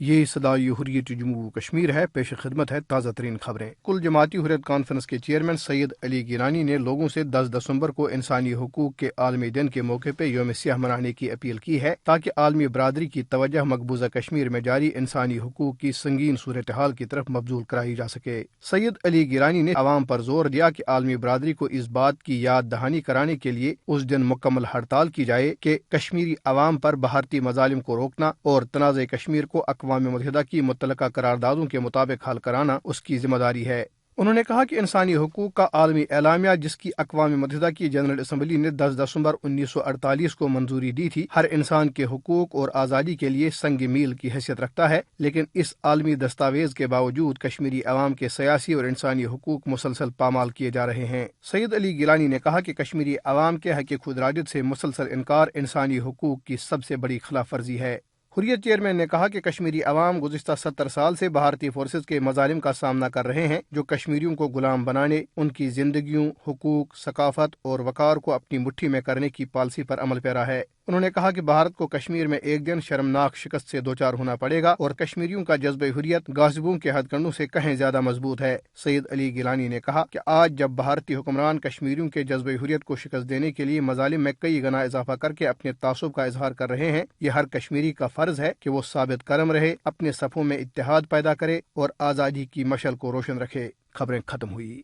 یہ صدائے حریت جموں و کشمیر ہے۔ پیش خدمت ہے تازہ ترین خبریں۔ کل جماعتی حریت کانفرنس کے چیئرمین سید علی گیلانی نے لوگوں سے 10 دسمبر کو انسانی حقوق کے عالمی دن کے موقع پہ یوم سیاہ منانے کی اپیل کی ہے تاکہ عالمی برادری کی توجہ مقبوضہ کشمیر میں جاری انسانی حقوق کی سنگین صورتحال کی طرف مبذول کرائی جا سکے۔ سید علی گیلانی نے عوام پر زور دیا کہ عالمی برادری کو اس بات کی یاد دہانی کرانے کے لیے اس دن مکمل ہڑتال کی جائے کہ کشمیری عوام پر بھارتی مظالم کو روکنا اور تنازع کشمیر کو اقوام متحدہ کی متعلقہ قراردادوں کے مطابق حل کرانا اس کی ذمہ داری ہے۔ انہوں نے کہا کہ انسانی حقوق کا عالمی اعلامیہ جس کی اقوام متحدہ کی جنرل اسمبلی نے 10 دسمبر 1948 کو منظوری دی تھی، ہر انسان کے حقوق اور آزادی کے لیے سنگ میل کی حیثیت رکھتا ہے، لیکن اس عالمی دستاویز کے باوجود کشمیری عوام کے سیاسی اور انسانی حقوق مسلسل پامال کیے جا رہے ہیں۔ سید علی گیلانی نے کہا کہ کشمیری عوام کے حق خود ارادیت سے مسلسل انکار انسانی حقوق کی سب سے بڑی خلاف ورزی ہے۔ حریت چیئرمین نے کہا کہ کشمیری عوام گزشتہ 70 سال سے بھارتی فورسز کے مظالم کا سامنا کر رہے ہیں جو کشمیریوں کو غلام بنانے، ان کی زندگیوں، حقوق، ثقافت اور وقار کو اپنی مٹھی میں کرنے کی پالیسی پر عمل پیرا ہے۔ انہوں نے کہا کہ بھارت کو کشمیر میں ایک دن شرمناک شکست سے دوچار ہونا پڑے گا اور کشمیریوں کا جذبہ حریت غاصبوں کے ہتھ کنڈوں سے کہیں زیادہ مضبوط ہے۔ سید علی گیلانی نے کہا کہ آج جب بھارتی حکمران کشمیریوں کے جذبہ حریت کو شکست دینے کے لیے مظالم میں کئی گنا اضافہ کر کے اپنے تعصب کا اظہار کر رہے ہیں، یہ ہر کشمیری کا فرض ہے کہ وہ ثابت قدم رہے، اپنے صفوں میں اتحاد پیدا کرے اور آزادی کی مشعل کو روشن رکھے۔ خبریں ختم ہوئی۔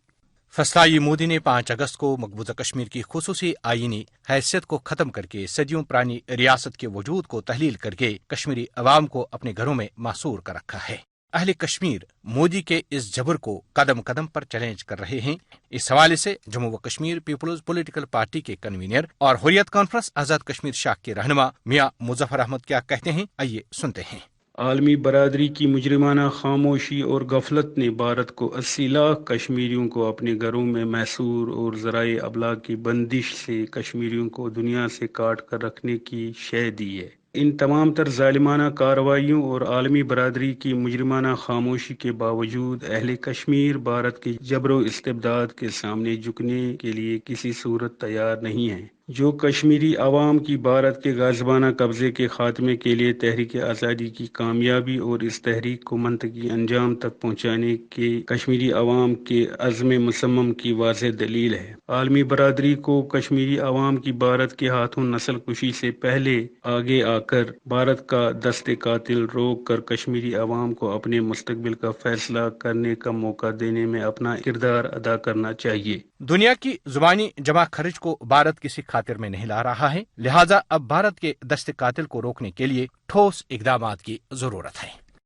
فسطائی مودی نے 5 اگست کو مقبوضہ کشمیر کی خصوصی آئینی حیثیت کو ختم کر کے صدیوں پرانی ریاست کے وجود کو تحلیل کر کے کشمیری عوام کو اپنے گھروں میں محصور کر رکھا ہے۔ اہل کشمیر مودی کے اس جبر کو قدم قدم پر چیلنج کر رہے ہیں۔ اس حوالے سے جموں و کشمیر پیپلز پولیٹیکل پارٹی کے کنوینر اور حریت کانفرنس آزاد کشمیر شاخ کے رہنما میاں مظفر احمد کیا کہتے ہیں، آئیے سنتے ہیں۔ عالمی برادری کی مجرمانہ خاموشی اور غفلت نے بھارت کو 80 لاکھ کشمیریوں کو اپنے گھروں میں محصور اور ذرائع ابلاغ کی بندش سے کشمیریوں کو دنیا سے کاٹ کر رکھنے کی شے دی ہے۔ ان تمام تر ظالمانہ کارروائیوں اور عالمی برادری کی مجرمانہ خاموشی کے باوجود اہل کشمیر بھارت کے جبر و استبداد کے سامنے جھکنے کے لیے کسی صورت تیار نہیں ہے۔ جو کشمیری عوام کی بھارت کے غاصبانہ قبضے کے خاتمے کے لیے تحریک آزادی کی کامیابی اور اس تحریک کو منطقی انجام تک پہنچانے کے کشمیری عوام کے عزم مصمم کی واضح دلیل ہے۔ عالمی برادری کو کشمیری عوام کی بھارت کے ہاتھوں نسل کشی سے پہلے آگے آ کر بھارت کا دست قاتل روک کر کشمیری عوام کو اپنے مستقبل کا فیصلہ کرنے کا موقع دینے میں اپنا کردار ادا کرنا چاہیے۔ دنیا کی زبانی جمع خرچ کو بھارت کسی خاطر میں نہیں لا رہا ہے، لہٰذا اب بھارت کے دست قاتل کو روکنے کے لیے ٹھوس اقدامات کی ضرورت ہے۔